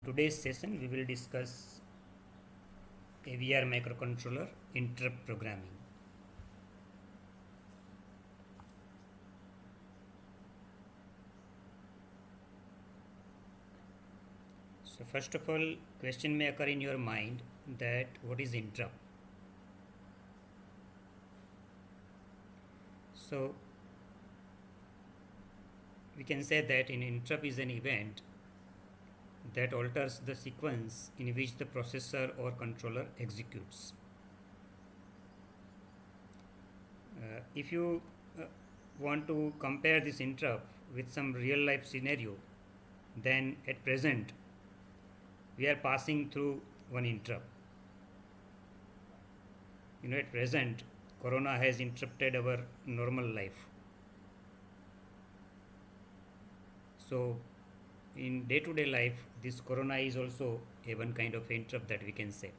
today's session we will discuss AVR microcontroller interrupt programming. So first of all, question may occur in your mind that what is interrupt? So we can say that an interrupt is an event that alters the sequence in which the processor or controller executes. If you want to compare this interrupt with some real life scenario, then at present we are passing through one interrupt. At present, Corona has interrupted our normal life. So, in day-to-day life, this Corona is also a one kind of interrupt that we can say.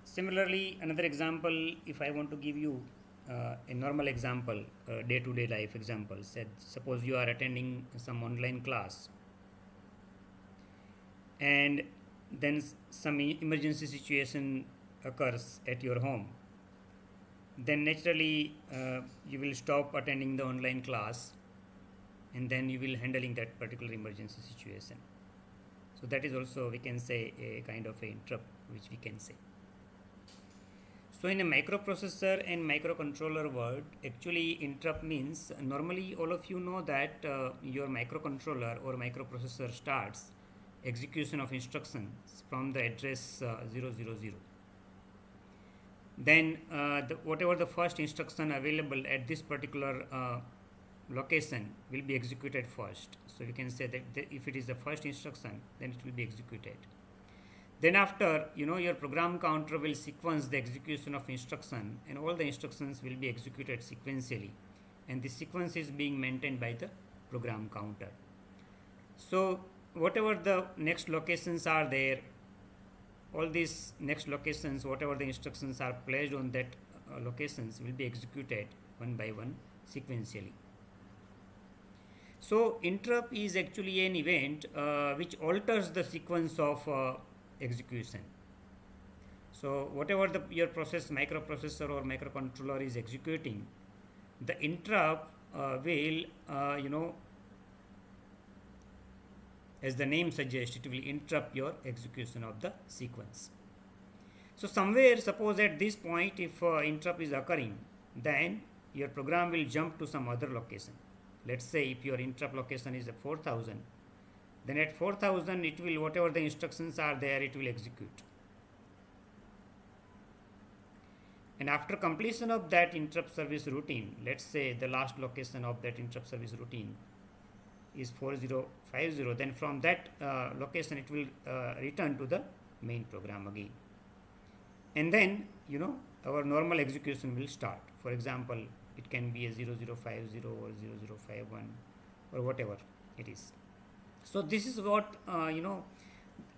Similarly, another example, if I want to give you a normal example, day-to-day life example, suppose you are attending some online class and then some emergency situation occurs at your home, then naturally you will stop attending the online class and then you will handling that particular emergency situation. So that is also, we can say, a kind of a interrupt which we can say. So in a microprocessor and microcontroller world, actually interrupt means, normally all of you know that your microcontroller or microprocessor starts execution of instructions from the address 000. Then whatever the first instruction available at this particular location will be executed first. So we can say that if it is the first instruction, then it will be executed. Then after, your program counter will sequence the execution of instruction and all the instructions will be executed sequentially, and the sequence is being maintained by the program counter. So whatever the next locations are there, all these next locations, whatever the instructions are placed on that locations will be executed one by one sequentially. So interrupt is actually an event which alters the sequence of execution. So whatever your microprocessor or microcontroller is executing, the interrupt will as the name suggests, it will interrupt your execution of the sequence. So somewhere, suppose at this point, if interrupt is occurring, then your program will jump to some other location. Let's say if your interrupt location is 4000, then at 4000 it will, whatever the instructions are there, it will execute. And after completion of that interrupt service routine, let's say the last location of that interrupt service routine is 4050, then from that location it will return to the main program again, and then our normal execution will start. For example, it can be a 0050 or 0051 or whatever it is. So this is what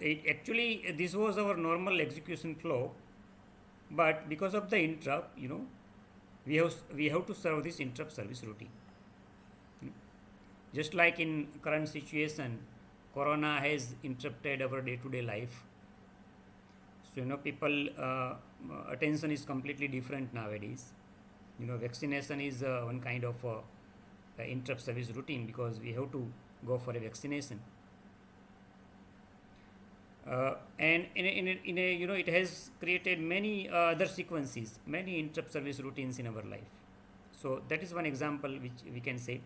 actually this was our normal execution flow, but because of the interrupt, we have to serve this interrupt service routine. Just like in current situation, Corona has interrupted our day-to-day life. So people attention is completely different nowadays. Vaccination is one kind of interrupt service routine because we have to go for a vaccination. And it has created many other sequences, many interrupt service routines in our life. So that is one example which we can say.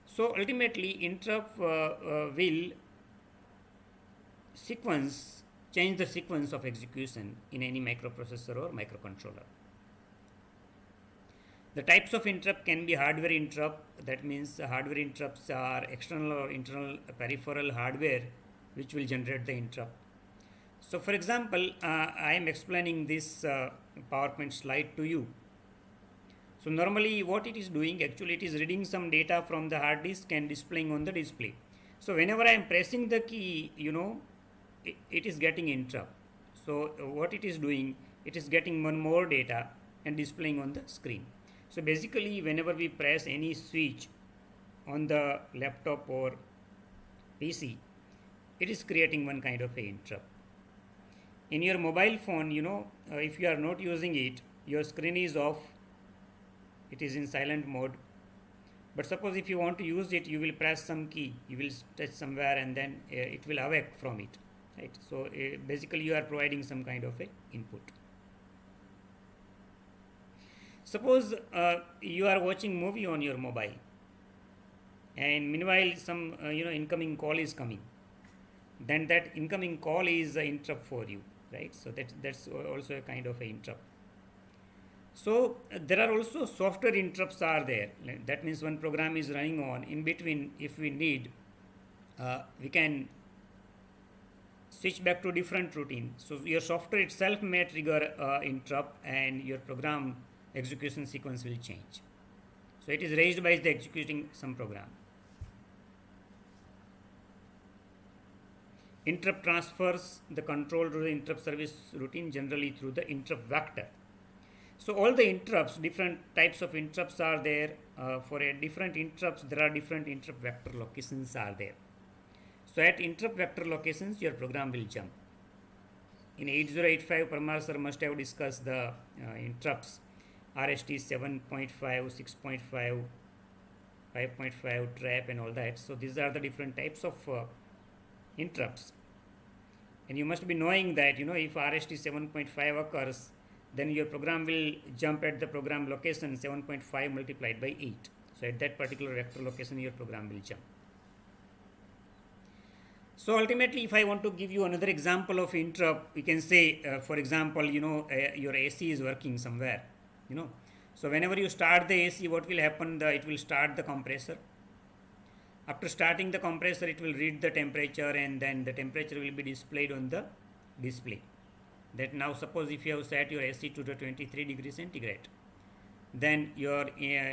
So ultimately, interrupt will change the sequence of execution in any microprocessor or microcontroller. The types of interrupt can be hardware interrupt. That means hardware interrupts are external or internal peripheral hardware which will generate the interrupt. So for example, I am explaining this PowerPoint slide to you. So normally what it is doing, actually it is reading some data from the hard disk and displaying on the display. So whenever I am pressing the key, it is getting interrupt. So what it is doing, it is getting one more data and displaying on the screen. So basically whenever we press any switch on the laptop or PC, it is creating one kind of a interrupt. In your mobile phone, if you are not using it, your screen is off, it is in silent mode. But suppose if you want to use it, you will press some key, you will touch somewhere, and then it will awake from it, right? So basically you are providing some kind of a input. Suppose you are watching movie on your mobile, and meanwhile some incoming call is coming, then that incoming call is an interrupt for you, right? So that's also a kind of an interrupt. So there are also software interrupts are there. That means one program is running on, in between if we need, we can switch back to different routine. So your software itself may trigger interrupt, and your program execution sequence will change. So it is raised by the executing some program. Interrupt transfers the control to the interrupt service routine, generally through the interrupt vector. So all the interrupts, different types of interrupts are there. For a different interrupts, there are different interrupt vector locations are there. So at interrupt vector locations, your program will jump. In 8085, Parmar sir must have discussed the interrupts, RST 7.5, 6.5, 5.5, trap and all that. So these are the different types of interrupts. And you must be knowing that, if RST 7.5 occurs, then your program will jump at the program location 7.5 multiplied by 8. So at that particular vector location, your program will jump. So ultimately, if I want to give you another example of interrupt, we can say, for example, your AC is working somewhere, So whenever you start the AC, what will happen? It will start the compressor. After starting the compressor, it will read the temperature, and then the temperature will be displayed on the display. That now suppose if you have set your AC to the 23 degrees centigrade, then your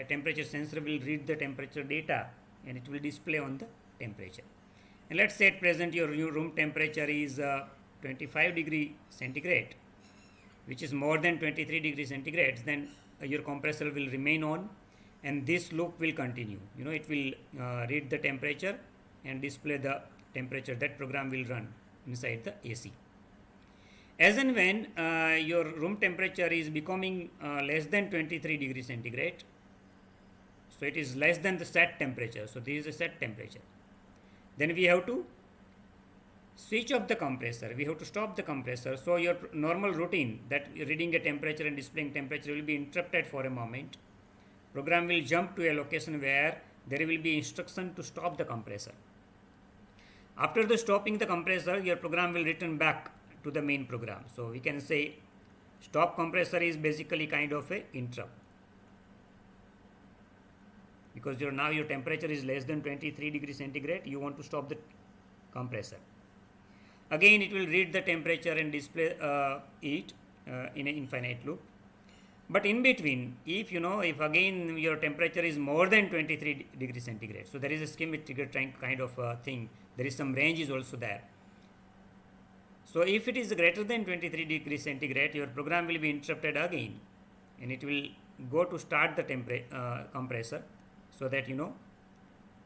temperature sensor will read the temperature data, and it will display on the temperature. And let's say at present your room temperature is 25 degree centigrade, which is more than 23 degrees centigrade, then your compressor will remain on, and this loop will continue. It will read the temperature and display the temperature. That program will run inside the AC. As and when your room temperature is becoming less than 23 degrees centigrade, so it is less than the set temperature, so this is a set temperature, then we have to switch off the compressor, we have to stop the compressor. So your normal routine, that reading a temperature and displaying temperature, will be interrupted for a moment. Program will jump to a location where there will be instruction to stop the compressor. After the stopping the compressor, your program will return back to the main program. So we can say stop compressor is basically kind of a interrupt, because now your temperature is less than 23 degrees centigrade, you want to stop the compressor. Again it will read the temperature and display it in an infinite loop. But in between, if again your temperature is more than 23 degrees centigrade, so there is a schematic trigger kind of thing, there is some range is also there. So if it is greater than 23 degrees centigrade, your program will be interrupted again, and it will go to start the compressor, so that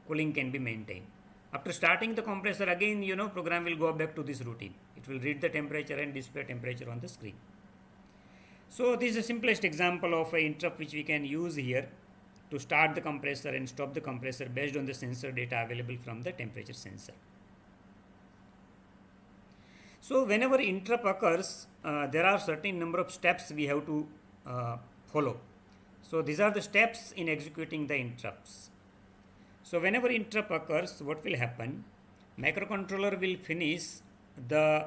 cooling can be maintained. After starting the compressor again, program will go back to this routine. It will read the temperature and display temperature on the screen. So this is the simplest example of an interrupt which we can use here to start the compressor and stop the compressor based on the sensor data available from the temperature sensor. So whenever interrupt occurs, there are certain number of steps we have to follow. So these are the steps in executing the interrupts. So whenever interrupt occurs, what will happen? Microcontroller will finish the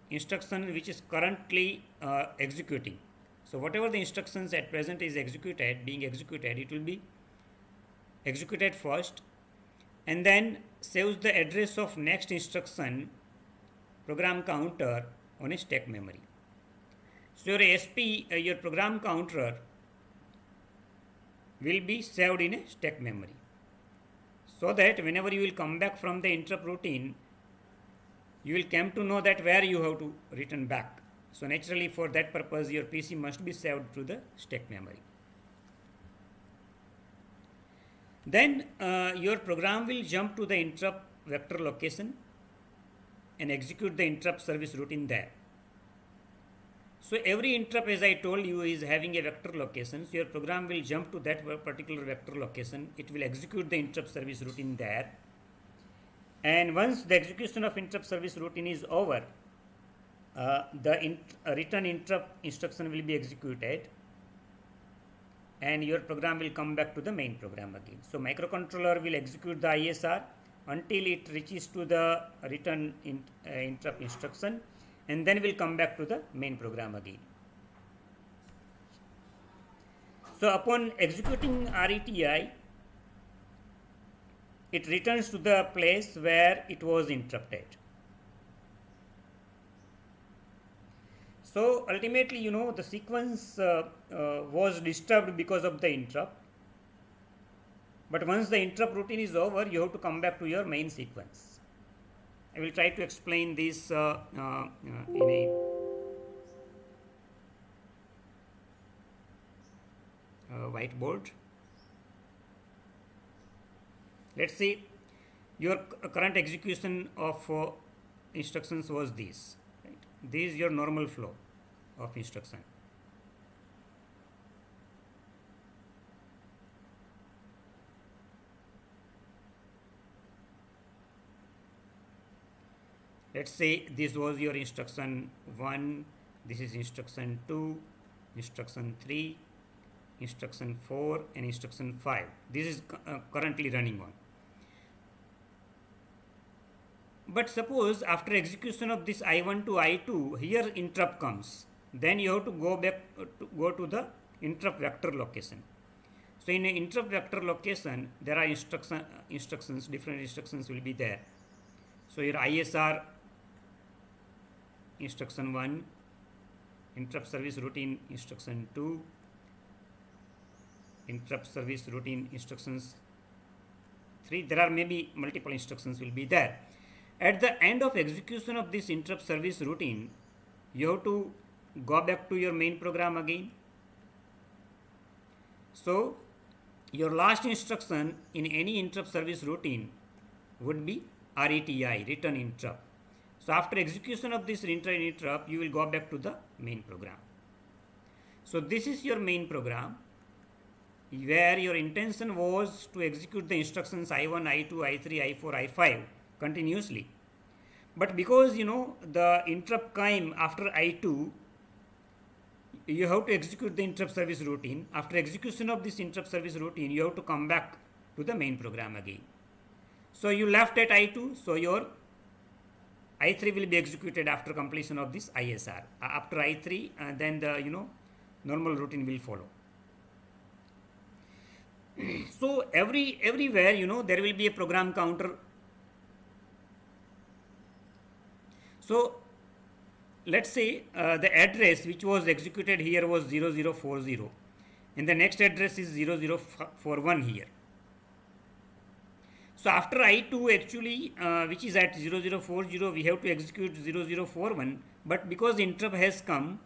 instruction which is currently executing. So whatever the instructions at present is being executed, it will be executed first, and then saves the address of next instruction program counter on a stack memory. So your ASP, your program counter will be saved in a stack memory, so that whenever you will come back from the interrupt routine, you will come to know that where you have to return back. So naturally, for that purpose, your PC must be saved to the stack memory. Then your program will jump to the interrupt vector location and execute the interrupt service routine there. So every interrupt, as I told you, is having a vector location. So your program will jump to that particular vector location. It will execute the interrupt service routine there. And once the execution of interrupt service routine is over, the return interrupt instruction will be executed, and your program will come back to the main program again. So microcontroller will execute the ISR until it reaches to the return interrupt instruction, and then will come back to the main program again. So upon executing RETI, it returns to the place where it was interrupted. So ultimately, the sequence was disturbed because of the interrupt. But once the interrupt routine is over, you have to come back to your main sequence. I will try to explain this in a whiteboard. Let's see, your current execution of instructions was this. Right? This is your normal flow of instruction. Let's say this was your instruction 1, this is instruction 2, instruction 3, instruction 4 and instruction 5. This is currently running on. But suppose after execution of this I1 to I2, here interrupt comes. Then you have to go to the interrupt vector location. So in an interrupt vector location, there are instructions, different instructions will be there. So your ISR instruction 1, interrupt service routine instruction 2, interrupt service routine instructions 3. There are maybe multiple instructions will be there. At the end of execution of this interrupt service routine, you have to go back to your main program again. So your last instruction in any interrupt service routine would be RETI, return interrupt. So after execution of this return interrupt, you will go back to the main program. So this is your main program, where your intention was to execute the instructions I1, I2, I3, I4, I5 continuously. But because the interrupt came after I2, you have to execute the interrupt service routine. After execution of this interrupt service routine, you have to come back to the main program again. So you left at I2, so your I3 will be executed after completion of this ISR. After I3, then the normal routine will follow. So everywhere there will be a program counter. So let's say the address which was executed here was 0040, and the next address is 0041 here. So after I2 actually, which is at 0040, we have to execute 0041, but because interrupt has come,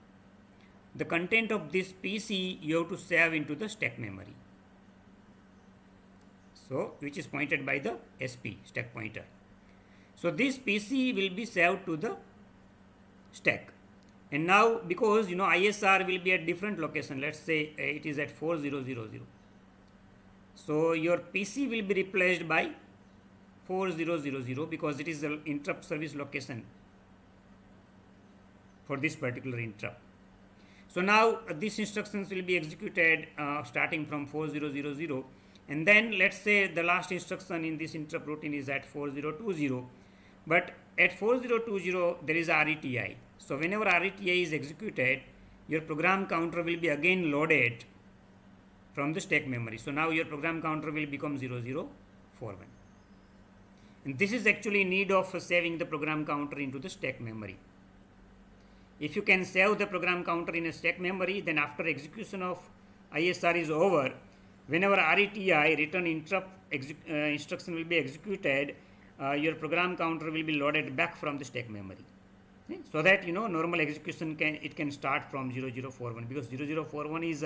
the content of this PC you have to save into the stack memory. So which is pointed by the SP, stack pointer. So this PC will be saved to the stack. And now because ISR will be at different location, let's say it is at 4000. So your PC will be replaced by 4000 because it is the interrupt service location for this particular interrupt. So now these instructions will be executed starting from 4000, and then let's say the last instruction in this interrupt routine is at 4020, but at 4020 there is RETI. So whenever RETI is executed, your program counter will be again loaded from the stack memory. So now your program counter will become 0041. And this is actually need of saving the program counter into the stack memory. If you can save the program counter in a stack memory, then after execution of ISR is over, whenever RETI, return interrupt instruction will be executed, your program counter will be loaded back from the stack memory. Okay? So that normal execution can start from 0041, because 0041 is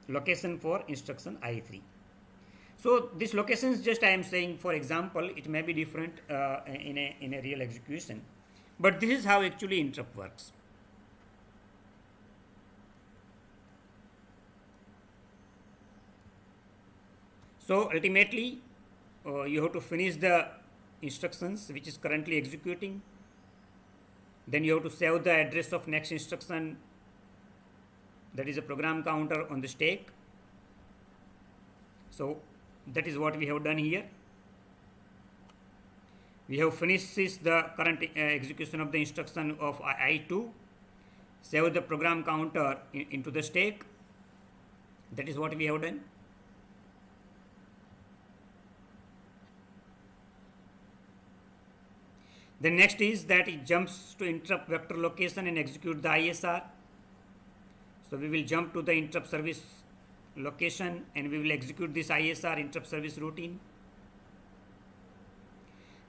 location for instruction I3. So these locations, just I am saying for example, it may be different in a real execution, but this is how actually interrupt works. So ultimately you have to finish the instructions which is currently executing, then you have to save the address of next instruction, that is a program counter on the stack. So that is what we have done here. We have finished the current execution of the instruction of I2, save the program counter into the stack. That is what we have done. The next is that it jumps to interrupt vector location and execute the ISR. So we will jump to the interrupt service location and we will execute this ISR, interrupt service routine.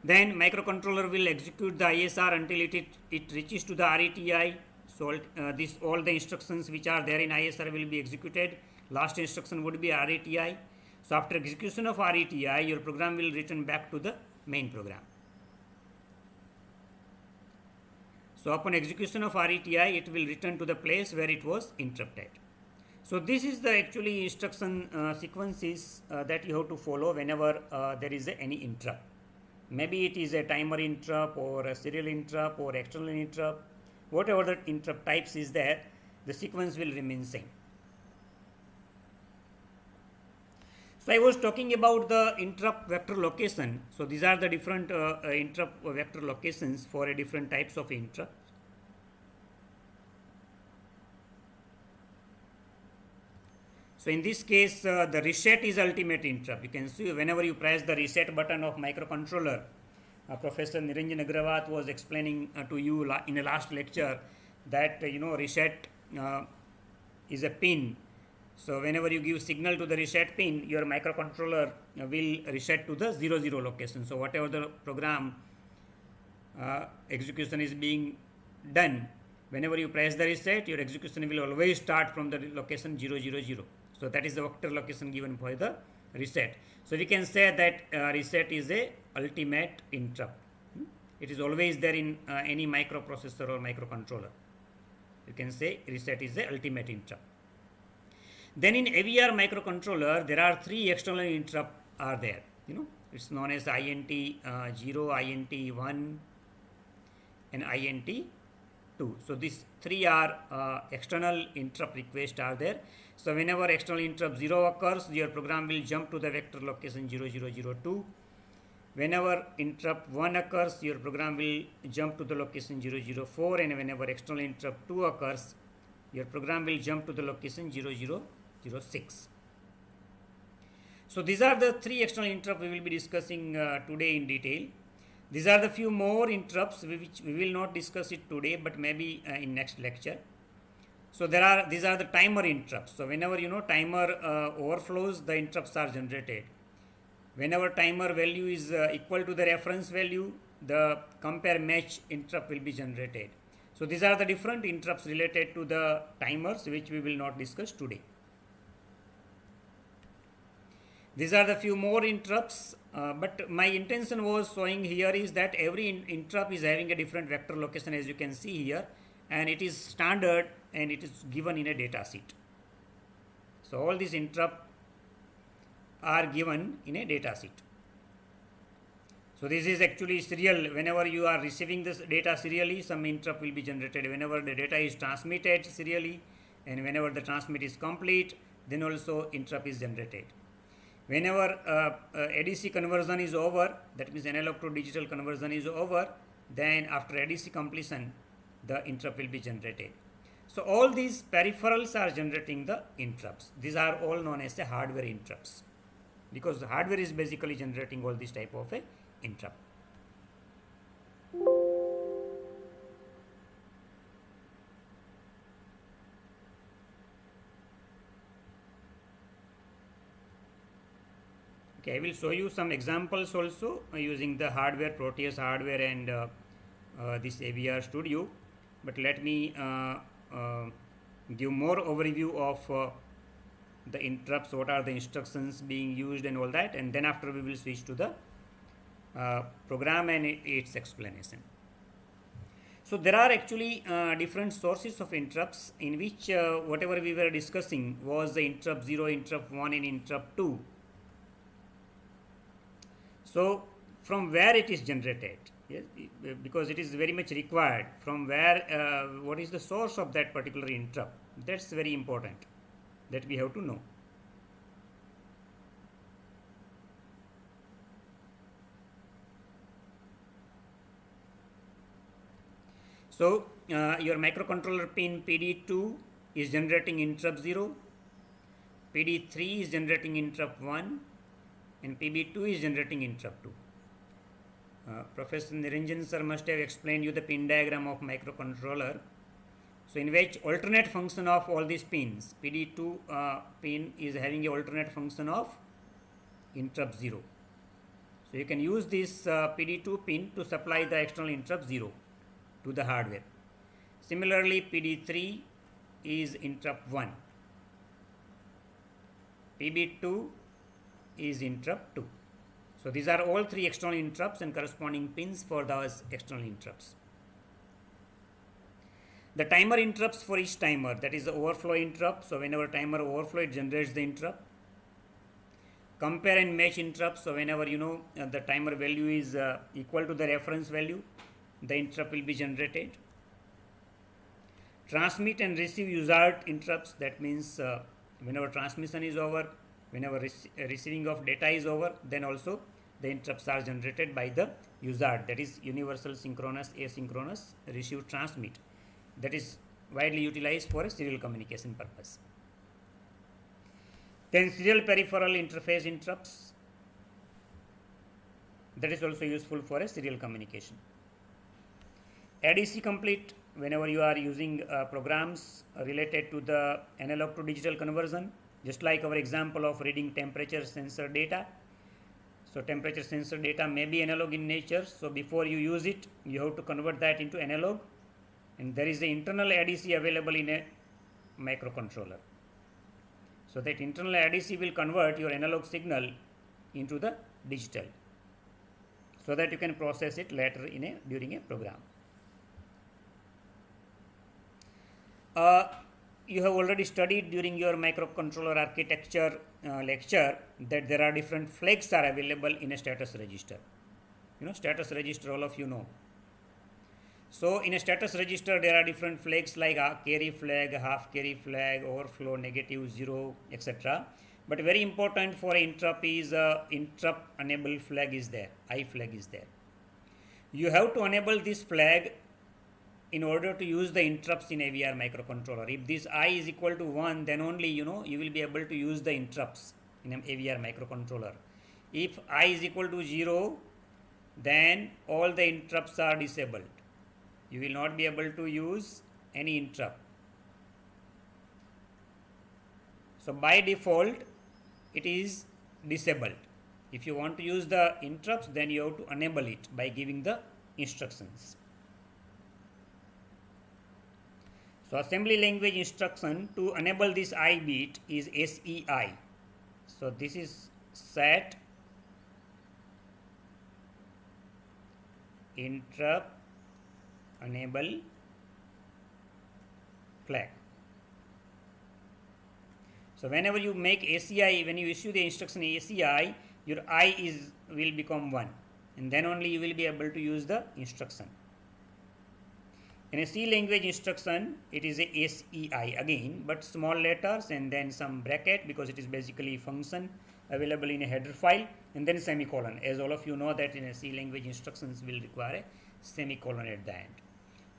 Then microcontroller will execute the ISR until it reaches to the RETI. So all the instructions which are there in ISR will be executed. Last instruction would be RETI. So after execution of RETI, your program will return back to the main program. So upon execution of RETI, it will return to the place where it was interrupted. So this is the actually instruction sequences that you have to follow whenever there is any interrupt. Maybe it is a timer interrupt or a serial interrupt or external interrupt. Whatever the interrupt types is there, the sequence will remain same. So I was talking about the interrupt vector location. So these are the different interrupt vector locations for a different types of interrupt. So in this case, the reset is ultimate interrupt. You can see whenever you press the reset button of microcontroller, Professor Niranjan Agrawat was explaining to you in the last lecture that reset is a pin. So whenever you give signal to the reset pin, your microcontroller will reset to the 00 location. So whatever the program execution is being done, whenever you press the reset, your execution will always start from the location 000. So that is the vector location given for the reset. So we can say that reset is a ultimate interrupt. It is always there in any microprocessor or microcontroller. You can say reset is the ultimate interrupt. Then in AVR microcontroller, there are three external interrupt are there. It's known as INT 0, INT 1, and INT 2. So these three are external interrupt requests are there. So whenever external interrupt 0 occurs, your program will jump to the vector location 0002. Whenever interrupt 1 occurs, your program will jump to the location 004, and whenever external interrupt 2 occurs, your program will jump to the location 0006. So these are the three external interrupts we will be discussing today in detail. These are the few more interrupts which we will not discuss it today, but maybe in next lecture. So these are the timer interrupts. So whenever timer overflows, the interrupts are generated. Whenever timer value is equal to the reference value, the compare match interrupt will be generated. So these are the different interrupts related to the timers which we will not discuss today. These are the few more interrupts, but my intention was showing here is that every interrupt is having a different vector location, as you can see here, and it is standard and it is given in a data sheet. So all these interrupts are given in a data sheet. So this is actually serial. Whenever you are receiving this data serially, some interrupt will be generated. Whenever the data is transmitted serially, and whenever the transmit is complete, then also interrupt is generated. Whenever ADC conversion is over, that means analog to digital conversion is over, then after ADC completion, the interrupt will be generated. So all these peripherals are generating the interrupts. These are all known as the hardware interrupts, because the hardware is basically generating all this type of a interrupt. Okay, I will show you some examples also using the hardware, Proteus hardware, and this AVR Studio. But let me give more overview of the interrupts, what are the instructions being used and all that, and then after we will switch to the program and its explanation. So there are actually different sources of interrupts, in which whatever we were discussing was the interrupt 0, interrupt 1 and interrupt 2. So from where it is generated, yes, because it is very much required, from where, what is the source of that particular interrupt, that's very important, that we have to know. So your microcontroller pin PD2 is generating interrupt 0, PD3 is generating interrupt 1, and PB2 is generating interrupt 2. Professor Niranjan sir must have explained you the pin diagram of microcontroller. So in which alternate function of all these pins, PD2 pin is having a alternate function of interrupt 0. So you can use this PD2 pin to supply the external interrupt 0 to the hardware. Similarly, PD3 is interrupt 1. PB2 is interrupt 2. So these are all three external interrupts and corresponding pins for those external interrupts. The timer interrupts for each timer, that is the overflow interrupt. So whenever timer overflow, it generates the interrupt. Compare and match interrupts. So whenever the timer value is equal to the reference value, the interrupt will be generated. Transmit and receive UART interrupts. That means whenever transmission is over, whenever receiving of data is over, then also the interrupts are generated by the UART, that is universal synchronous asynchronous receive transmit, that is widely utilized for a serial communication purpose. Then serial peripheral interface interrupts, that is also useful for a serial communication. ADC complete, whenever you are using programs related to the analog to digital conversion, just like our example of reading temperature sensor data. So temperature sensor data may be analog in nature, so before you use it, you have to convert that into analog, and there is the internal ADC available in a microcontroller. So that internal ADC will convert your analog signal into the digital, so that you can process it later during a program. You have already studied during your microcontroller architecture lecture that there are different flags are available in a status register. Status register, all of you know. So in a status register, there are different flags like carry flag, half carry flag, overflow, negative, 0, etc. But very important for interrupt is interrupt enable flag is there, I flag is there. You have to enable this flag in order to use the interrupts in AVR microcontroller. If this I is equal to 1, then only you will be able to use the interrupts in an AVR microcontroller. If I is equal to 0, then all the interrupts are disabled. You will not be able to use any interrupt. So by default, it is disabled. If you want to use the interrupts, then you have to enable it by giving the instructions. So assembly language instruction to enable this I bit is SEI. So this is set interrupt enable flag. So whenever you make ACI, when you issue the instruction ACI, your I will become 1, and then only you will be able to use the instruction. In a C language instruction, it is a SEI again, but small letters and then some bracket, because it is basically function available in a header file, and then semicolon. As all of you know that in a C language instructions will require a semicolon at the end.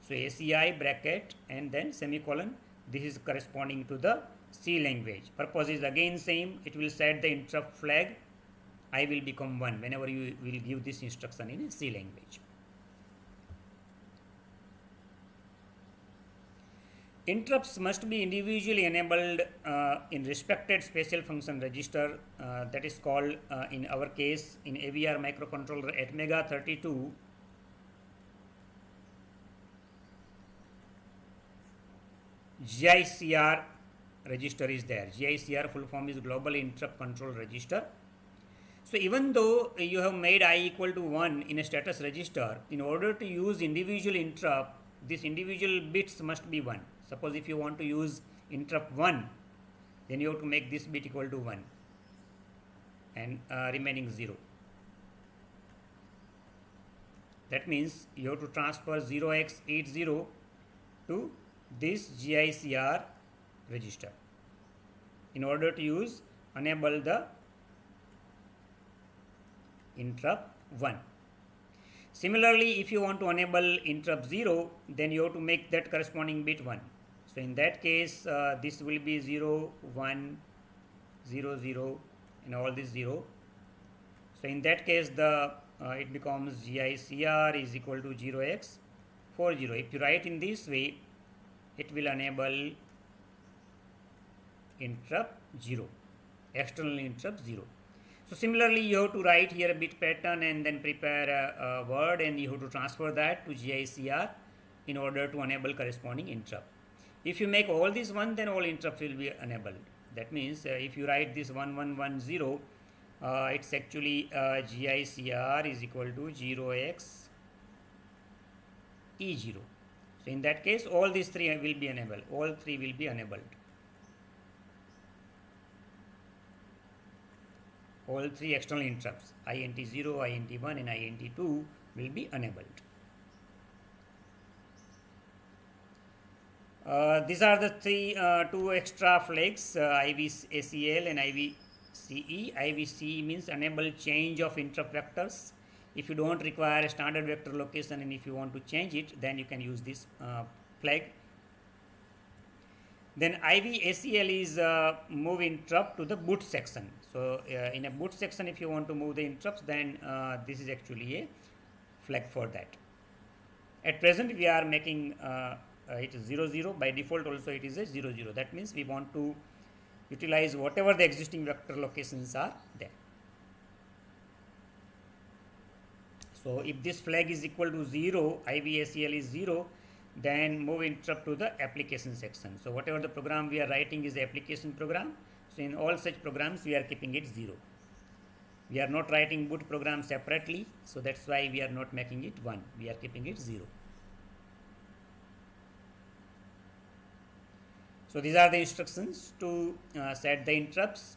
So SEI bracket and then semicolon. This is corresponding to the C language. Purpose is again same. It will set the interrupt flag. I will become 1 whenever you will give this instruction in a C language. Interrupts must be individually enabled in respected special function register, that is called in our case in AVR microcontroller ATmega32 GICR register is there. GICR full form is Global Interrupt Control Register. So even though you have made I equal to 1 in a status register, in order to use individual interrupt, this individual bits must be 1. Suppose if you want to use interrupt 1, then you have to make this bit equal to 1 and remaining 0. That means you have to transfer 0x80 to this GICR register in order to enable the interrupt 1. Similarly, if you want to enable interrupt 0, then you have to make that corresponding bit 1. So in that case, this will be 0, 1, 0, 0 and all this 0. So in that case, it becomes GICR is equal to 0x40. If you write in this way, it will enable interrupt 0, external interrupt 0. So similarly, you have to write here a bit pattern and then prepare a word, and you have to transfer that to GICR in order to enable corresponding interrupt. If you make all this 1, then all interrupts will be enabled. That means if you write this 1110, it's actually GICR is equal to 0x E0. So in that case, all these 3 will be enabled. All 3 will be enabled. All 3 external interrupts, INT0, INT1 and INT2 will be enabled. These are the 2 extra flags, IVACL and IVCE. IVCE means enable change of interrupt vectors. If you don't require a standard vector location and if you want to change it, then you can use this flag. Then IVACL is move interrupt to the boot section. So in a boot section, if you want to move the interrupts, then this is actually a flag for that. At present, we are making it 0, 0. By default, also it is a 0, 0. That means we want to utilize whatever the existing vector locations are there. So if this flag is equal to 0, IVACL is 0, then move interrupt to the application section. So whatever the program we are writing is the application program. So in all such programs, we are keeping it 0. We are not writing boot program separately, so that's why we are not making it 1. We are keeping it 0. So these are the instructions to set the interrupts.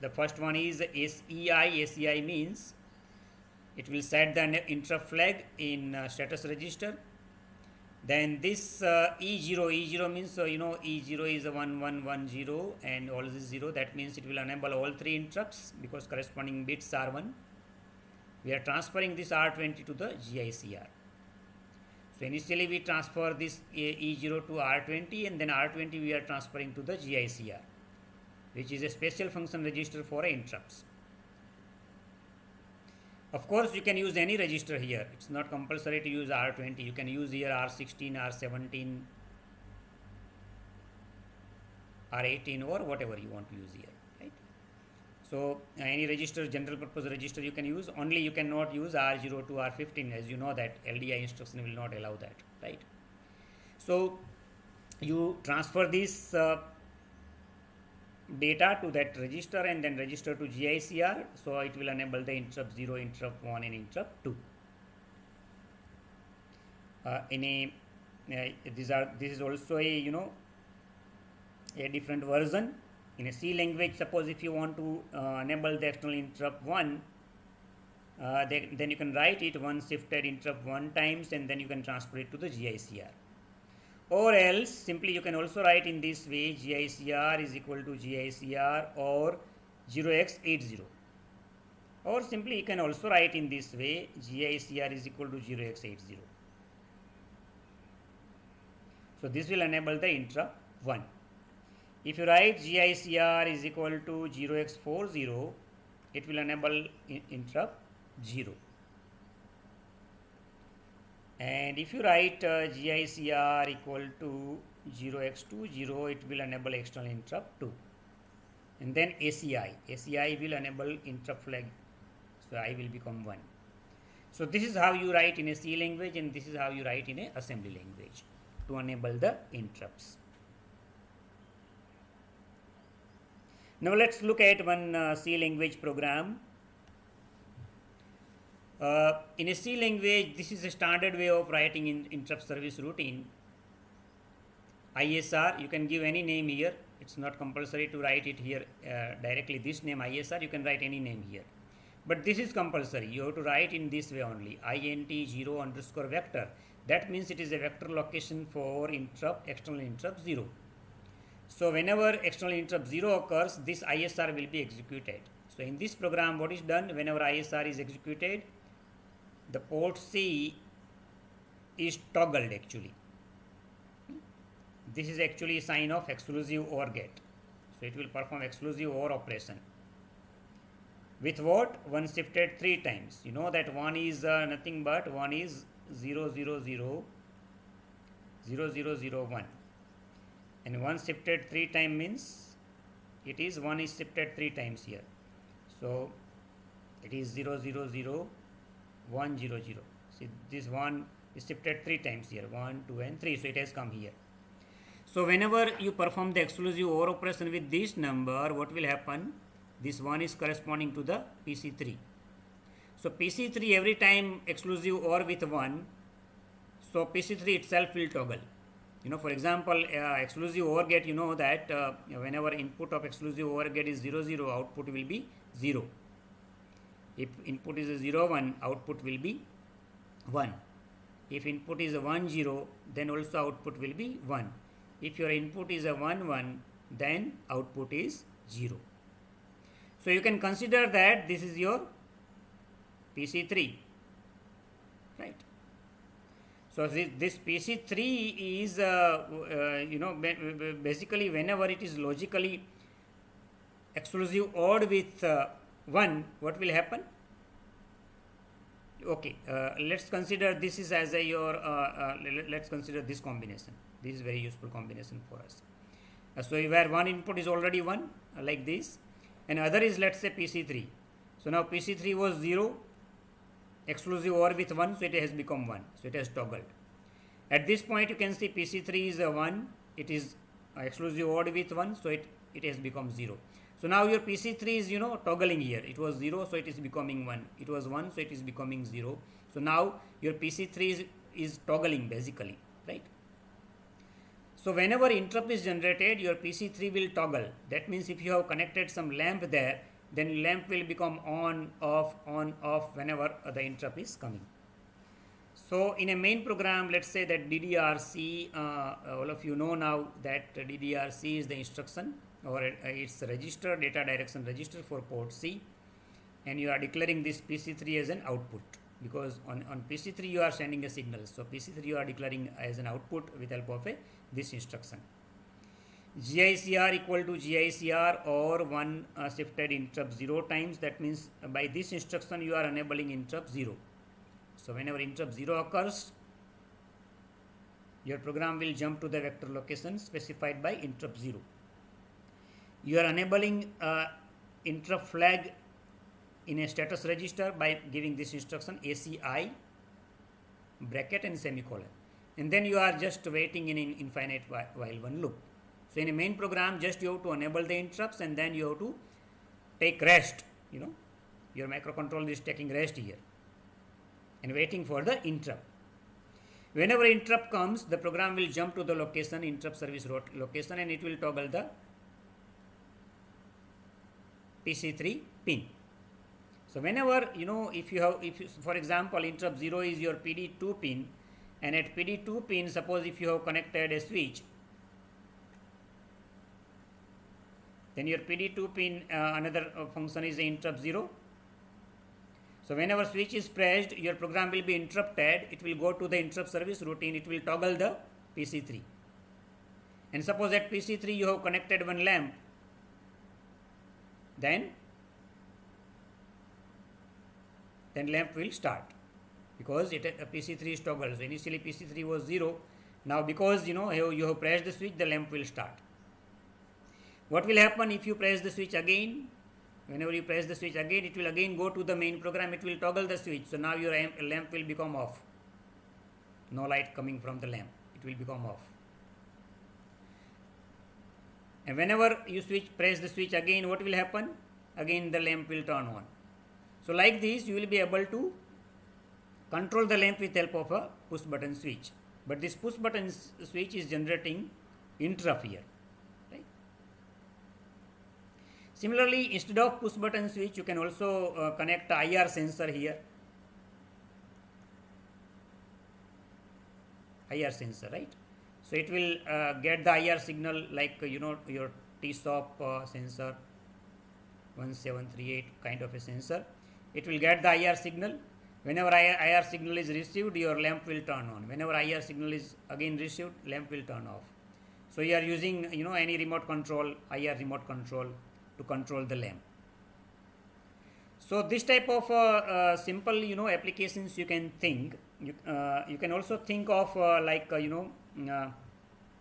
The first one is SEI. SEI means it will set the interrupt flag in status register. Then this E0 means, E0 is a 1110 and all this 0. That means it will enable all 3 interrupts because corresponding bits are 1. We are transferring this R20 to the GICR. So initially we transfer this E0 to R20 and then R20 we are transferring to the GICR, which is a special function register for interrupts. Of course, you can use any register here. It's not compulsory to use R20. You can use here R16, R17, R18 or whatever you want to use here, right? So any register, general purpose register you can use. Only you cannot use R0 to R15, as you know that LDI instruction will not allow that, right? So you transfer this data to that register and then register to GICR, so it will enable the interrupt 0, interrupt 1 and interrupt 2. This is also a a different version. In a C language, suppose if you want to enable the external interrupt 1, then you can write it 1 shifted interrupt 1 times and then you can transfer it to the GICR. Or else simply you can also write in this way, GICR is equal to GICR or 0x80. Or simply you can also write in this way, GICR is equal to 0x80. So this will enable the interrupt 1. If you write GICR is equal to 0x40, it will enable interrupt 0. And if you write GICR equal to 0x20, it will enable external interrupt 2. And then ACI will enable interrupt flag, so I will become 1. So this is how you write in a C language and this is how you write in a assembly language to enable the interrupts. Now let's look at one C language program. In a C language, this is a standard way of writing in interrupt service routine. ISR, you can give any name here. It's not compulsory to write it here directly. This name ISR, you can write any name here. But this is compulsory. You have to write in this way only. INT 0 underscore vector. That means it is a vector location for interrupt, external interrupt 0. So whenever external interrupt 0 occurs, this ISR will be executed. So in this program, what is done whenever ISR is executed? The port C is toggled actually. This is actually a sign of exclusive OR gate. So it will perform exclusive OR operation. With what? 1 shifted 3 times. You know that 1 is nothing but 1 is 0, 0, 0, 0, 0, 0, 1. And 1 shifted 3 times means it is 1 is shifted 3 times here. So it is 0, 0, 0, 1, 0, 0. See, this 1 is shifted 3 times here. 1, 2 and 3. So it has come here. So whenever you perform the exclusive OR operation with this number, what will happen? This 1 is corresponding to the PC3. So PC3 every time exclusive OR with 1, so PC3 itself will toggle. You know, for example, exclusive OR gate, you know that whenever input of exclusive OR gate is 0, 0, output will be 0. If input is a 0, 1, output will be 1. If input is a 1, 0, then also output will be 1. If your input is a 1, 1, then output is 0. So you can consider that this is your PC3, right? So this PC3 is, basically whenever it is logically exclusive OR with 1, what will happen? Okay, let's consider this is as a let's consider this combination. This is very useful combination for us. So where one input is already 1, like this, and other is, let's say, PC3. So now PC3 was 0, exclusive OR with 1, so it has become 1. So it has toggled. At this point, you can see PC3 is a 1, it is exclusive OR with 1, so it has become 0. So now your PC3 is, toggling here. It was 0, so it is becoming 1. It was 1, so it is becoming 0. So now your PC3 is toggling basically, right? So whenever interrupt is generated, your PC3 will toggle. That means if you have connected some lamp there, then lamp will become on, off, whenever the interrupt is coming. So in a main program, let's say that DDRC, all of you know now that DDRC is the instruction, or it's a register, data direction register for port C, and you are declaring this PC3 as an output, because on PC3 you are sending a signal. So PC3 you are declaring as an output with help of this instruction. GICR equal to GICR or 1 shifted interrupt 0 times. That means by this instruction you are enabling interrupt 0. So whenever interrupt 0 occurs, your program will jump to the vector location specified by interrupt 0. You are enabling interrupt flag in a status register by giving this instruction ACI bracket and semicolon, and then you are just waiting in an infinite while one loop. So in a main program, just you have to enable the interrupts, and then you have to take rest. Your microcontroller is taking rest here and waiting for the interrupt. Whenever interrupt comes, the program will jump to the location, interrupt service location, and it will toggle the PC3 pin. So whenever, if for example, interrupt 0 is your PD2 pin, and at PD2 pin, suppose if you have connected a switch, then your PD2 pin, another function is interrupt 0. So whenever switch is pressed, your program will be interrupted. It will go to the interrupt service routine. It will toggle the PC3. And suppose at PC3 you have connected one lamp, then lamp will start, because PC3 is toggled. So initially PC3 was 0. Now because you have pressed the switch, the lamp will start. What will happen if you press the switch again? Whenever you press the switch again, it will again go to the main program. It will toggle the switch. So now your lamp will become off. No light coming from the lamp. It will become off. And whenever you press the switch again, what will happen? Again the lamp will turn on. So like this, you will be able to control the lamp with help of a push button switch. But this push button switch is generating interrupt here. Right? Similarly, instead of push button switch, you can also connect IR sensor here. IR sensor, right? So it will get the IR signal like your T-SOP sensor 1738 kind of a sensor. It will get the IR signal. Whenever IR signal is received, your lamp will turn on. Whenever IR signal is again received, lamp will turn off. So you are using any remote control, IR remote control to control the lamp. So this type of simple applications you can think. You can also think of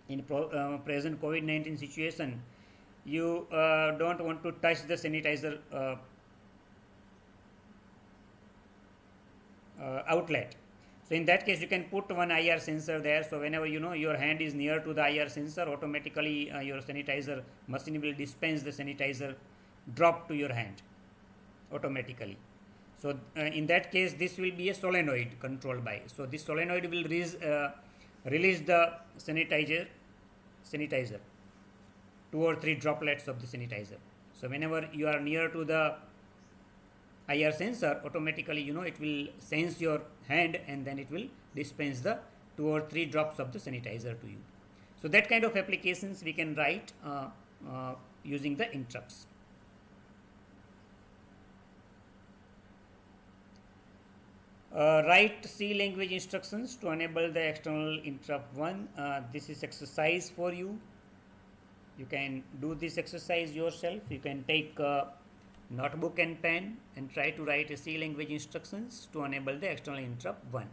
in present COVID-19 situation, you don't want to touch the sanitizer outlet. So in that case, you can put one IR sensor there. So whenever your hand is near to the IR sensor, automatically your sanitizer machine will dispense the sanitizer drop to your hand automatically. So in that case, this will be a solenoid controlled by. So this solenoid will release the sanitizer 2 or 3 droplets of the sanitizer. So whenever you are near to the IR sensor, automatically it will sense your hand and then it will dispense the 2 or 3 drops of the sanitizer to you. So that kind of applications we can write using the interrupts. Write C language instructions to enable the external interrupt 1. This is exercise for you. You can do this exercise yourself. You can take a notebook and pen and try to write a C language instructions to enable the external interrupt 1.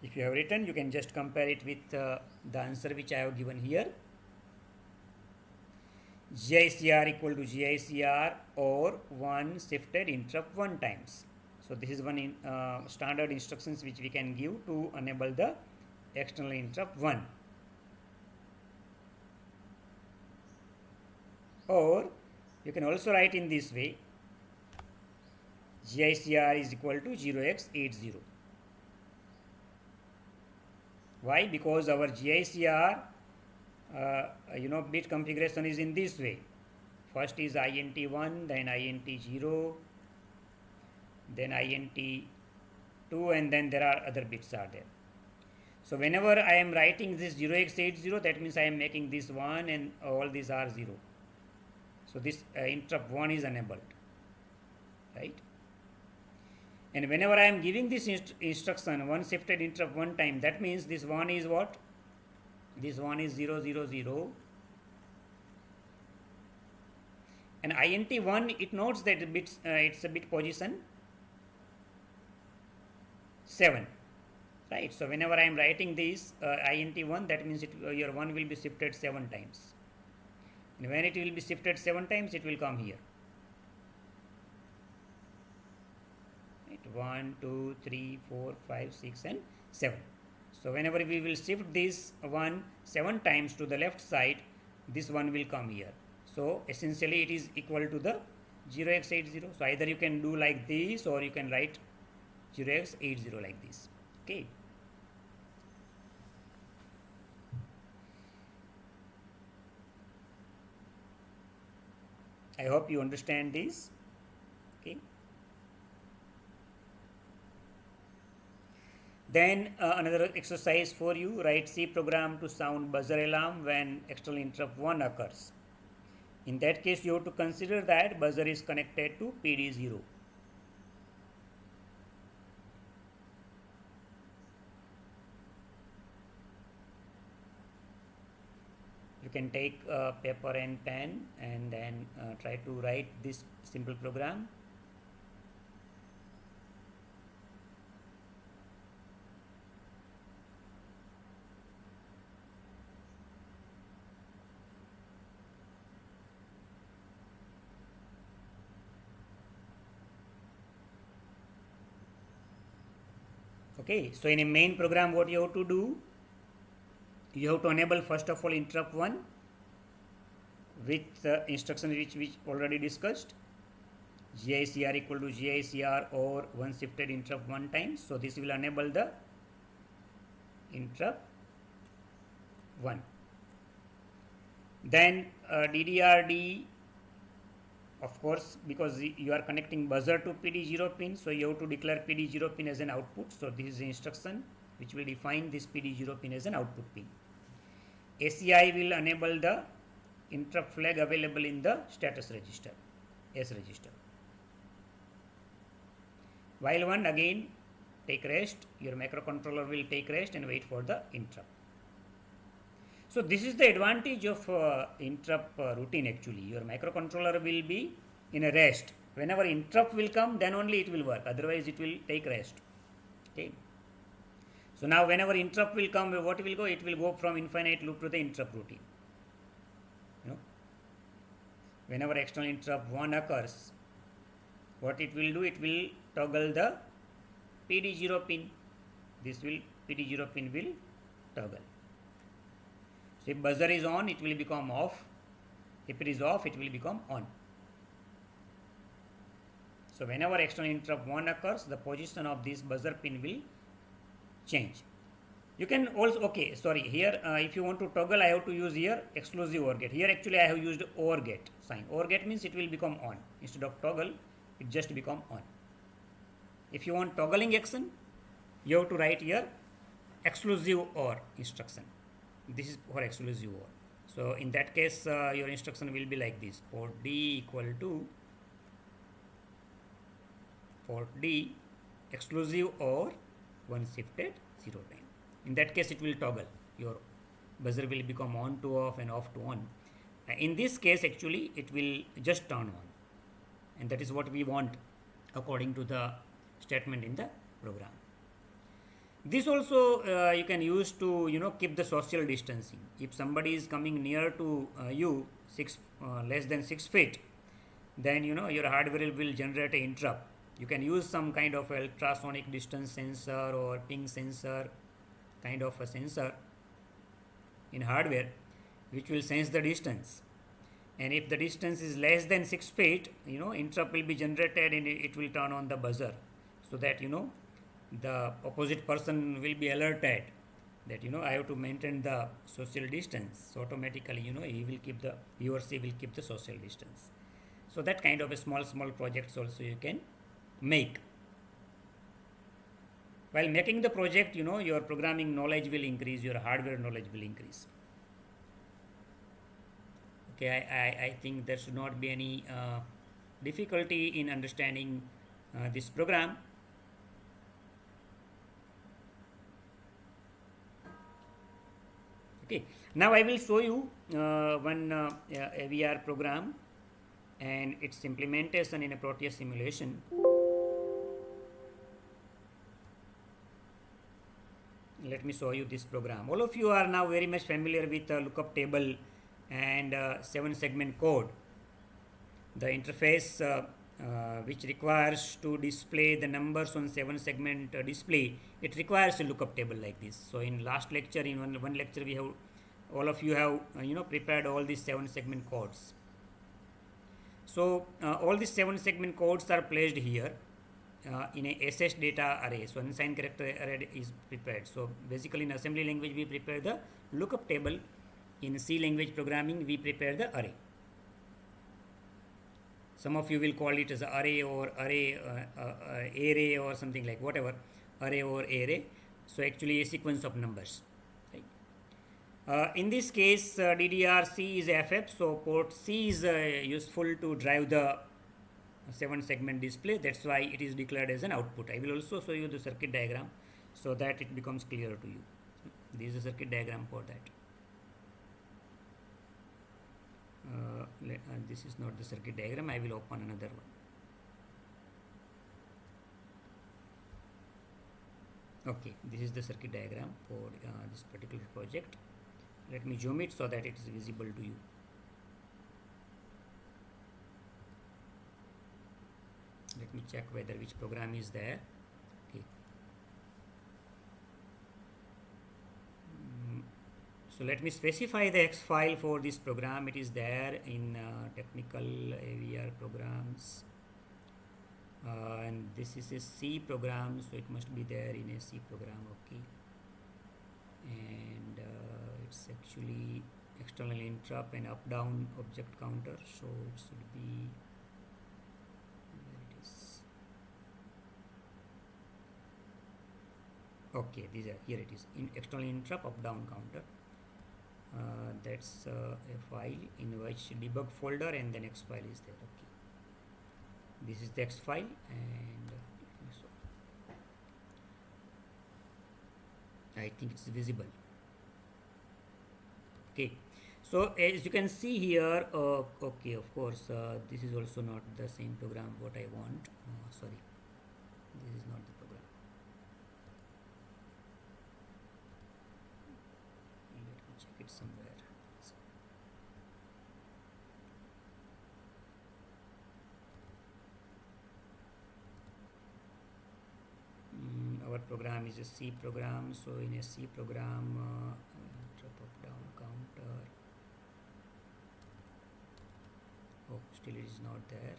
If you have written, you can just compare it with the answer which I have given here. GICR equal to GICR or 1 shifted interrupt 1 times. So this is one standard instructions which we can give to enable the external interrupt 1. Or you can also write in this way, GICR is equal to 0x80. Why? Because our GICR bit configuration is in this way. First is INT1, then INT0, then INT2, and then there are other bits are there. So whenever I am writing this 0x80, that means I am making this 1 and all these are 0. So this interrupt 1 is enabled, right? And whenever I am giving this instruction 1 shifted interrupt 1 time, that means this 1 is what? This 1 is 0, 0, 0. And INT1, it notes that it's a bit position 7, right? So whenever I am writing this INT1, that means your 1 will be shifted 7 times. And when it will be shifted 7 times, it will come here. 1, 2, 3, 4, 5, 6 and 7. So whenever we will shift this 1 7 times to the left side, this 1 will come here. So essentially it is equal to the 0x80. So either you can do like this or you can write 0x80 like this. Okay. I hope you understand this. Okay. Then another exercise for you, write C program to sound buzzer alarm when external interrupt 1 occurs. In that case, you have to consider that buzzer is connected to PD0. You can take paper and pen and then try to write this simple program. Okay, so in a main program, what you have to do, you have to enable first of all interrupt 1 with instruction which already discussed, GICR equal to GICR or one shifted interrupt 1 times. So this will enable the interrupt 1. Then DDRD, of course, because you are connecting buzzer to PD0 pin, so you have to declare PD0 pin as an output. So this is the instruction which will define this PD0 pin as an output pin. ACI will enable the interrupt flag available in the status register, S register. While 1 again take rest, your microcontroller will take rest and wait for the interrupt. So this is the advantage of interrupt routine actually. Your microcontroller will be in a rest. Whenever interrupt will come, then only it will work. Otherwise it will take rest. Okay. So now whenever interrupt will come, what will go? It will go from infinite loop to the interrupt routine. You know, whenever external interrupt 1 occurs, what it will do? It will toggle the PD0 pin. This will PD0 pin will toggle. So if buzzer is on, it will become off. If it is off, it will become on. So whenever external interrupt 1 occurs, the position of this buzzer pin will change. You can also, okay, sorry, here if you want to toggle, I have to use here exclusive OR gate. Here actually I have used OR gate sign. OR gate means it will become on. Instead of toggle, it just become on. If you want toggling action, you have to write here exclusive OR instruction. This is for exclusive OR. So in that case, your instruction will be like this: port D equal to port D exclusive OR 1 shifted 0 time. In that case, it will toggle. Your buzzer will become on to off and off to on. In this case, actually, it will just turn on, and that is what we want according to the statement in the program. This also you can use to keep the social distancing. If somebody is coming near to you less than 6 feet, then your hardware will generate an interrupt. You can use some kind of ultrasonic distance sensor or ping sensor, kind of a sensor in hardware which will sense the distance. And if the distance is less than 6 feet, interrupt will be generated and it will turn on the buzzer, so that the opposite person will be alerted that I have to maintain the social distance. So automatically he or she will keep the social distance. So that kind of a small projects also you can make. While making the project, your programming knowledge will increase, your hardware knowledge will increase. Okay, I think there should not be any difficulty in understanding this program. Okay, now I will show you one AVR program and its implementation in a Proteus simulation. Let me show you this program. All of you are now very much familiar with lookup table and 7-segment code. The interface which requires to display the numbers on 7-segment display, it requires a lookup table like this. So in last lecture, in one lecture, we have all of you have prepared all these 7-segment codes. So all these 7-segment codes are placed here in a SS data array. So unsigned character array is prepared. So basically in assembly language we prepare the lookup table. In C language programming we prepare the array. Some of you will call it as array or array or something like whatever, array or array. So actually a sequence of numbers. Right? In this case DDR-C is FF, so port C is useful to drive the 7-segment display. That's why it is declared as an output. I will also show you the circuit diagram so that it becomes clear to you. This is a circuit diagram for that. This is not the circuit diagram. I will open another one. Okay, this is the circuit diagram for this particular project. Let me zoom it so that it is visible to you. Let me check whether which program is there. Okay. So let me specify the X file for this program. It is there in technical AVR programs, and this is a C program, so it must be there in a C program. Okay, and it's actually external interrupt and up down object counter, so it should be where it is. Okay, these are here, it is in external interrupt up down counter. That's a file in which debug folder, and then X file is there. Okay, this is the X file, and I think it's visible. Okay, so as you can see here, okay, of course, this is also not the same program what I want. Sorry, this is not the program. Let me check it somewhere. Our program is a C program, so in a C program, drop up down counter. Oh, still it is not there.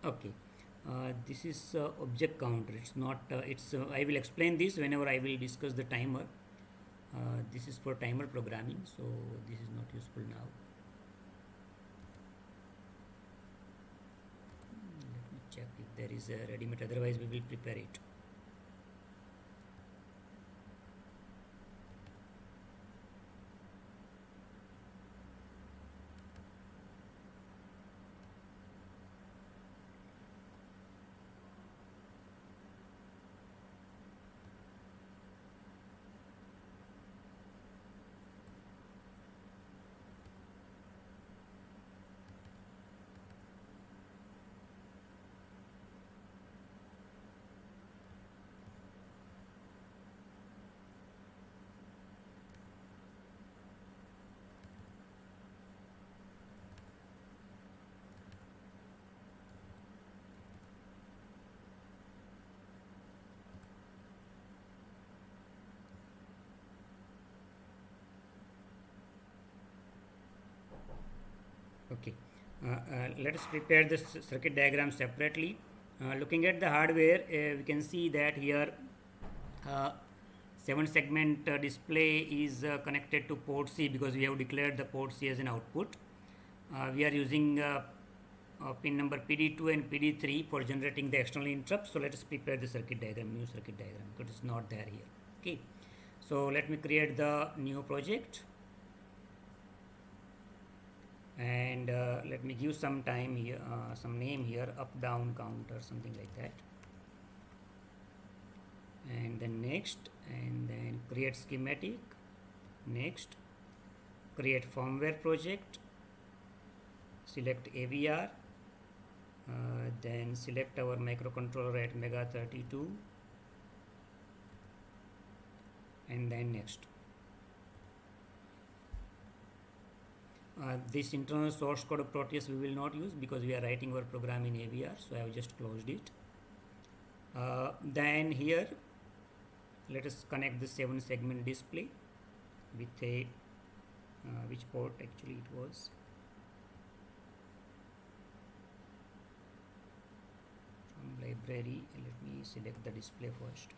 Okay, this is object counter. It's not. It's. I will explain this whenever I will discuss the timer. This is for timer programming, so this is not useful now. Let me check if there is a ready-made. Otherwise, we will prepare it. Okay, let us prepare this circuit diagram separately. Looking at the hardware, we can see that here 7 segment display is connected to port C, because we have declared the port C as an output. We are using pin number PD2 and PD3 for generating the external interrupt. So let us prepare the circuit diagram, new circuit diagram, because it's not there here. Okay, so let me create the new project, and let me give some time here, some name here, up down counter, something like that, and then next, and then create schematic, next, create firmware project, select AVR, then select our microcontroller at MEGA32, and then next. This internal source code of Proteus we will not use, because we are writing our program in AVR, so I have just closed it. Then here let us connect the 7 segment display with a which port actually it was, from library. Let me select the display first.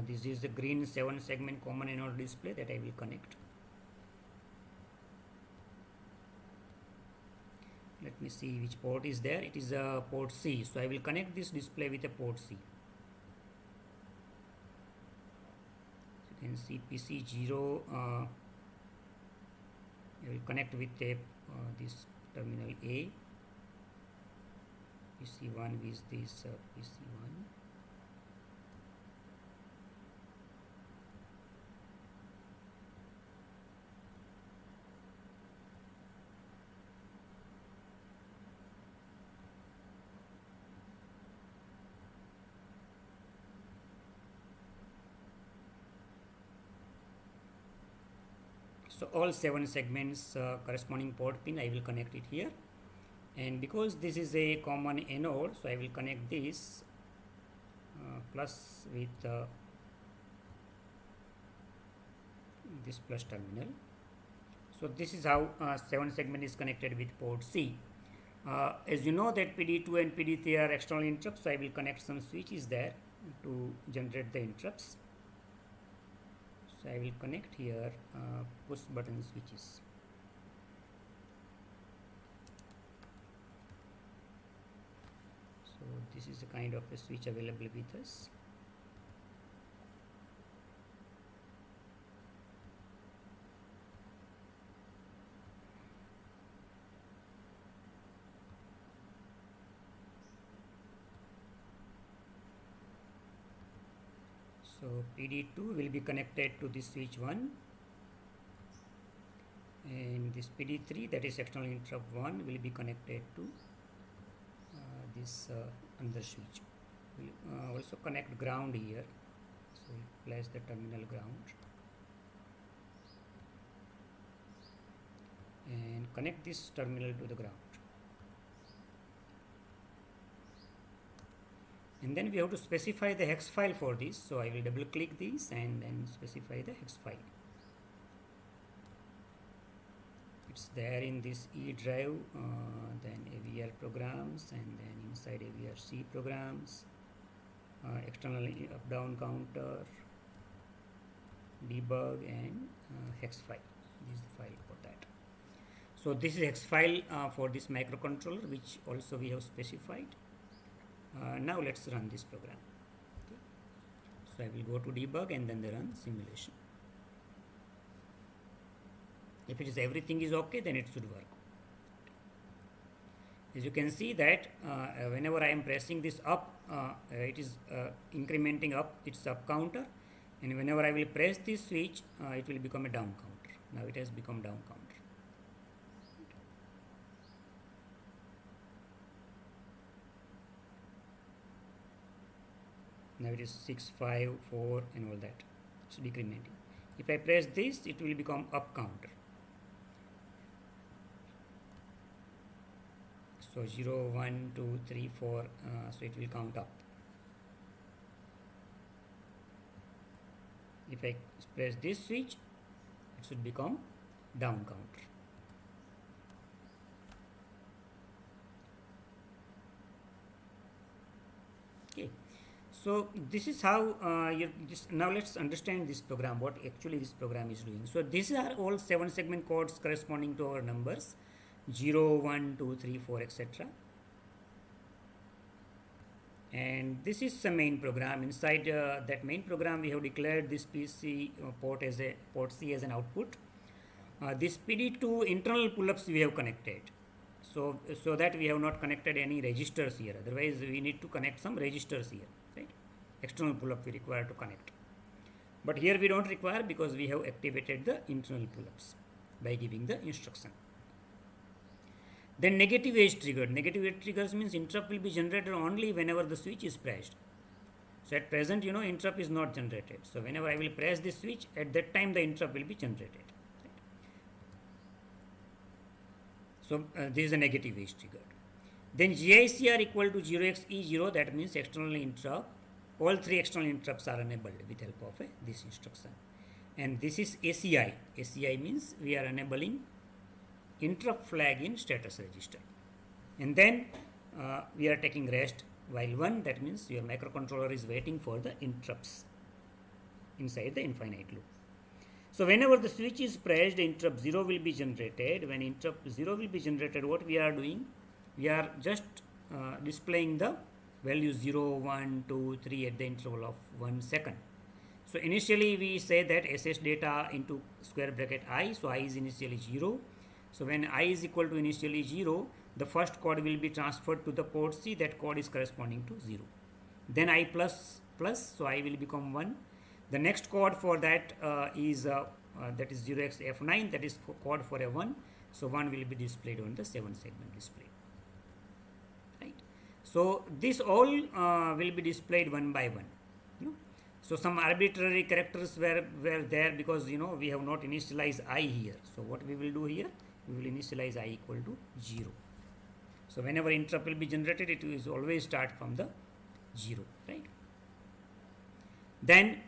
This is the green 7 segment common anode display that I will connect. Let me see which port is there. It is a port C, so I will connect this display with a port C. You can see PC0. I will connect with a this terminal A, PC1 is this PC1. So all 7 segments corresponding port pin I will connect it here, and because this is a common anode, so I will connect this plus with this plus terminal. So this is how 7 segment is connected with port C. As you know that PD2 and PD3 are external interrupts, so I will connect some switches there to generate the interrupts. So I will connect here push button switches. So this is a kind of a switch available with us. So PD2 will be connected to this switch 1, and this PD3, that is external interrupt 1, will be connected to this another switch. We'll also connect ground here, so we'll place the terminal ground and connect this terminal to the ground. And then we have to specify the hex file for this, so I will double click this and then specify the hex file. It's there in this E drive, then AVR programs, and then inside AVR C programs, external up down counter, debug, and hex file. This is the file for that. So this is hex file for this microcontroller, which also we have specified. Now let's run this program. Okay. So I will go to debug and then the run simulation. If it is everything is okay, then it should work. As you can see that whenever I am pressing this up, it is incrementing up its up counter, and whenever I will press this switch, it will become a down counter. Now it has become down counter. Now it is 6, 5, 4 and all that. It's decrementing. If I press this, it will become up counter. So 0, 1, 2, 3, 4, so it will count up. If I press this switch, it should become down counter. Okay. So this is how now let's understand this program, what actually this program is doing. So these are all 7 segment codes corresponding to our numbers 0, 1, 2, 3, 4, etc. And this is the main program. Inside that main program, we have declared this PC port as a port C as an output. This PD2 internal pull-ups we have connected. So that we have not connected any registers here. Otherwise, we need to connect some registers here. Right? External pull-up we require to connect. But here we don't require because we have activated the internal pull-ups by giving the instruction. Then negative edge triggered. Negative edge triggers means interrupt will be generated only whenever the switch is pressed. So at present, interrupt is not generated. So whenever I will press this switch, at that time the interrupt will be generated. Right? So this is a negative edge triggered. Then GICR equal to 0xE0, that means external interrupt. All 3 external interrupts are enabled with help of this instruction. And this is ACI. ACI means we are enabling interrupt flag in status register. And then we are taking rest while 1, that means your microcontroller is waiting for the interrupts inside the infinite loop. So whenever the switch is pressed, interrupt 0 will be generated. When interrupt 0 will be generated, what we are doing? We are just displaying the value 0, 1, 2, 3 at the interval of 1 second. So initially we say that SS data into square bracket I, so I is initially 0. So when I is equal to initially 0, the first code will be transferred to the port C. That code is corresponding to 0. Then I plus plus, so I will become 1. The next code for that is that is 0xF9, that is code for a 1. So 1 will be displayed on the 7 segment display. Right. So this all will be displayed one by one. So some arbitrary characters were there because we have not initialized I here. So what we will do here, we will initialize I equal to 0. So whenever interrupt will be generated, it will always start from the 0, right? Then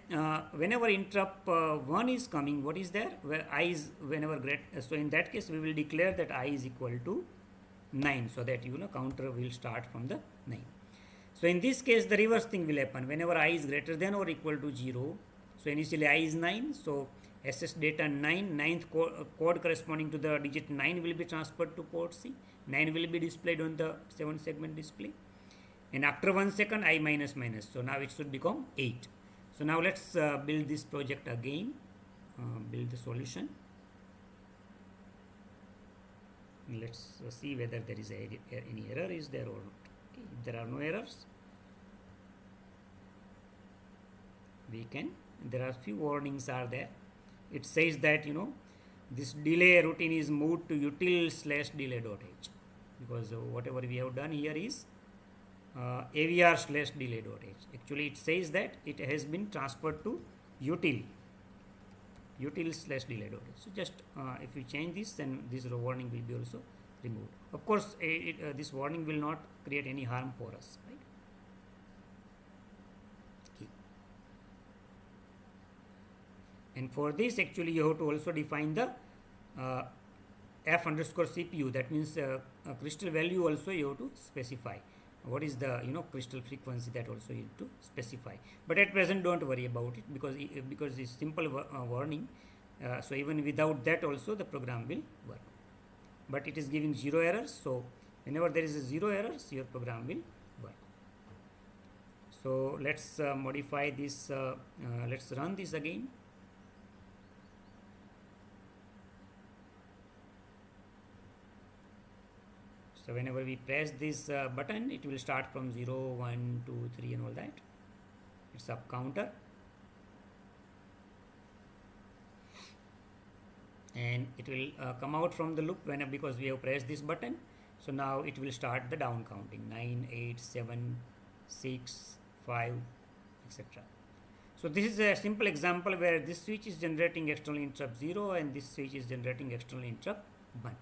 whenever interrupt 1 is coming, what is there? Where I is whenever greater, so in that case we will declare that I is equal to 9, so that counter will start from the 9. So in this case the reverse thing will happen. Whenever I is greater than or equal to 0, so initially I is 9, so SS data 9, ninth code corresponding to the digit 9 will be transferred to port C. 9 will be displayed on the 7 segment display, and after 1 second I minus minus, so now it should become 8. So now let's build this project again, build the solution. Let's see whether there is any error is there or not. Okay, if there are no errors, we can, there are few warnings are there. It says that this delay routine is moved to util/delay.h, because whatever we have done here is avr/delay.h. Actually it says that it has been transferred to util/delay.h. So just if we change this, then this warning will be also removed. Of course this warning will not create any harm for us, right? Okay. And for this actually you have to also define the f underscore CPU, that means crystal value also you have to specify. What is the crystal frequency, that also you have to specify. But at present don't worry about it, because it's simple warning. So even without that also the program will work. But it is giving 0 errors, so whenever there is a 0 errors, your program will work. So let's modify this, let's run this again. So whenever we press this button, it will start from 0, 1, 2, 3 and all that. It's up counter. And it will come out from the loop because we have pressed this button. So now it will start the down counting, 9, 8, 7, 6, 5, etc. So this is a simple example where this switch is generating external interrupt 0 and this switch is generating external interrupt 1.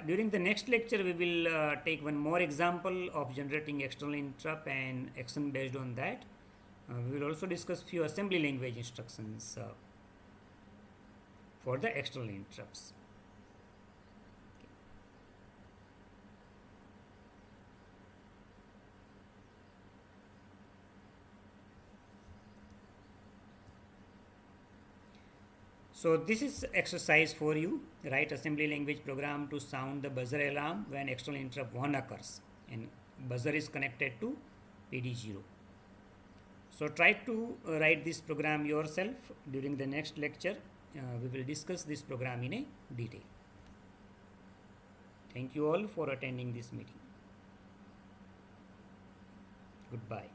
During the next lecture, we will take one more example of generating external interrupt and action based on that. We will also discuss few assembly language instructions for the external interrupts. So this is exercise for you. Write assembly language program to sound the buzzer alarm when external interrupt 1 occurs and buzzer is connected to PD0. So try to write this program yourself. During the next lecture, we will discuss this program in a detail. Thank you all for attending this meeting. Goodbye.